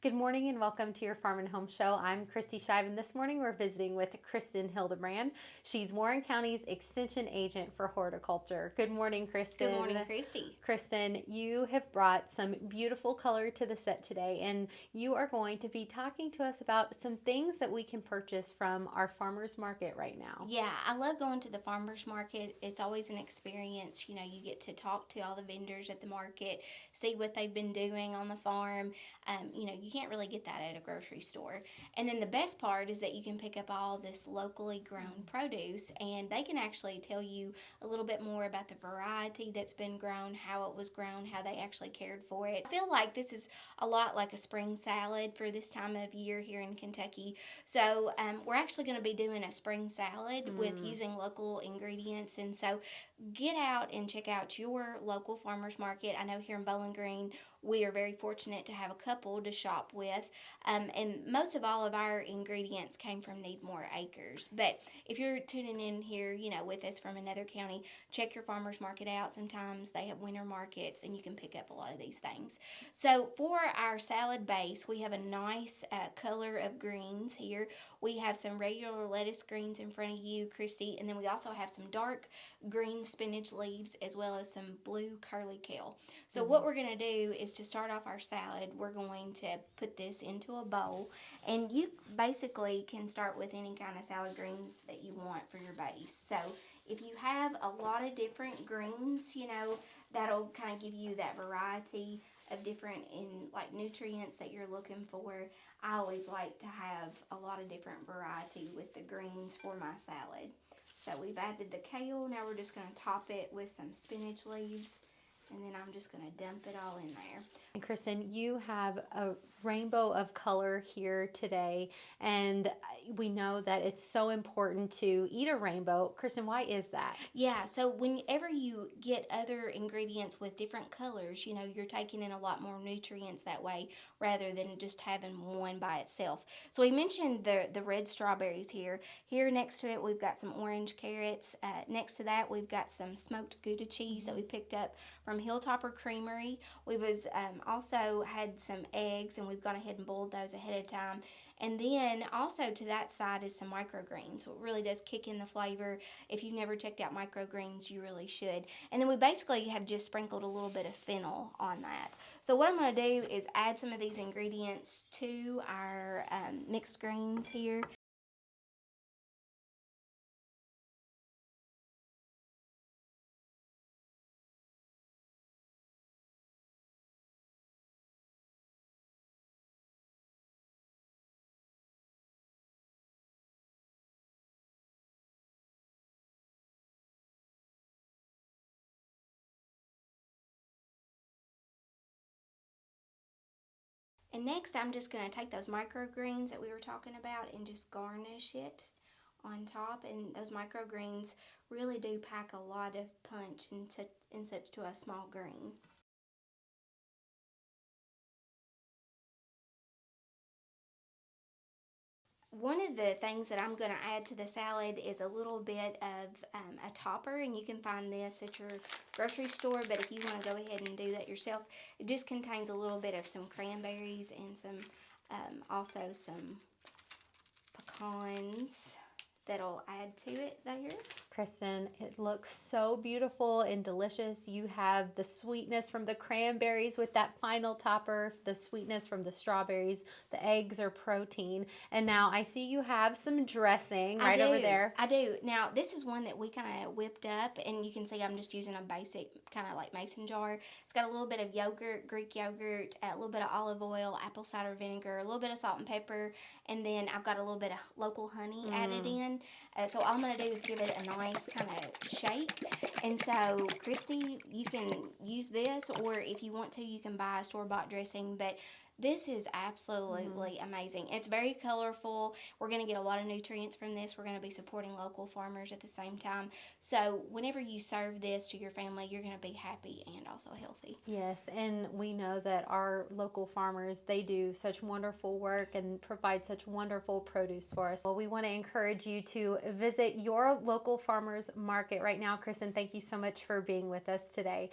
Good morning and welcome to your Farm and Home Show. I'm Kristi and this morning we're visiting with Kristin Hildabrand. She's Warren County's Extension Agent for Horticulture. Good morning, Kristin. Good morning, Kristi. Kristin, you have brought some beautiful color to the set today, and you are going to be talking to us about some things that we can purchase from our farmers market right now. Yeah, I love going to the farmers market. It's always an experience. You get to talk to all the vendors at the market, see what they've been doing on the farm. You can't really get that at a grocery store. And then the best part is that you can pick up all this locally grown produce, and they can actually tell you a little bit more about the variety that's been grown, how it was grown, how they actually cared for it. I feel like this is a lot like a spring salad for this time of year here in Kentucky. So we're actually going to be doing a spring salad with using local ingredients. And so get out and check out your local farmers market. I know here in Bowling Green, we are very fortunate to have a couple to shop with. And most of all of our ingredients came from Need More Acres. But if you're tuning in here, with us from another county, check your farmers market out. Sometimes they have winter markets and you can pick up a lot of these things. So for our salad base, we have a nice color of greens here. We have some regular lettuce greens in front of you, Kristi, and then we also have some dark green spinach leaves as well as some blue curly kale. So what we're going to do is to start off our salad, we're going to put this into a bowl, and you basically can start with any kind of salad greens that you want for your base. So if you have a lot of different greens, that'll kind of give you that variety of different nutrients that you're looking for. I always like to have a lot of different variety with the greens for my salad. So we've added the kale. Now we're just going to top it with some spinach leaves, and then I'm just going to dump it all in there. And Kristin, you have a rainbow of color here today, and we know that it's so important to eat a rainbow. Kristin, why is that? Yeah, so whenever you get other ingredients with different colors, you're taking in a lot more nutrients that way rather than just having one by itself. So we mentioned the red strawberries here. Here next to it, we've got some orange carrots. Next to that, we've got some smoked Gouda cheese that we picked up from Hilltopper Creamery. We was also had some eggs, and we've gone ahead and boiled those ahead of time. And then also to that side is some microgreens. So it really does kick in the flavor. If you've never checked out microgreens, you really should. And then we basically have just sprinkled a little bit of fennel on that. So what I'm going to do is add some of these ingredients to our mixed greens here. And next I'm just going to take those microgreens that we were talking about and just garnish it on top. And those microgreens really do pack a lot of punch in such to a small green. One of the things that I'm going to add to the salad is a little bit of a topper, and you can find this at your grocery store, but if you want to go ahead and do that yourself, it just contains a little bit of some cranberries and some also some pecans that'll add to it there. Kristin, it looks so beautiful and delicious. You have the sweetness from the cranberries with that final topper, the sweetness from the strawberries, the eggs are protein. And now I see you have some dressing right over there. I do. Now, this is one that we kind of whipped up, and you can see I'm just using a basic kind of like mason jar. It's got a little bit of yogurt, Greek yogurt, a little bit of olive oil, apple cider vinegar, a little bit of salt and pepper, and then I've got a little bit of local honey added in. So all I'm going to do is give it a nice kind of shake. And so, Kristi, you can use this, or if you want to, you can buy a store-bought dressing. But this is absolutely amazing. It's very colorful. We're going to get a lot of nutrients from this. We're going to be supporting local farmers at the same time. So whenever you serve this to your family, you're going to be happy and also healthy. Yes, and we know that our local farmers, they do such wonderful work and provide such wonderful produce for us. Well, we want to encourage you to visit your local farmers market right now. Kristin, thank you so much for being with us today.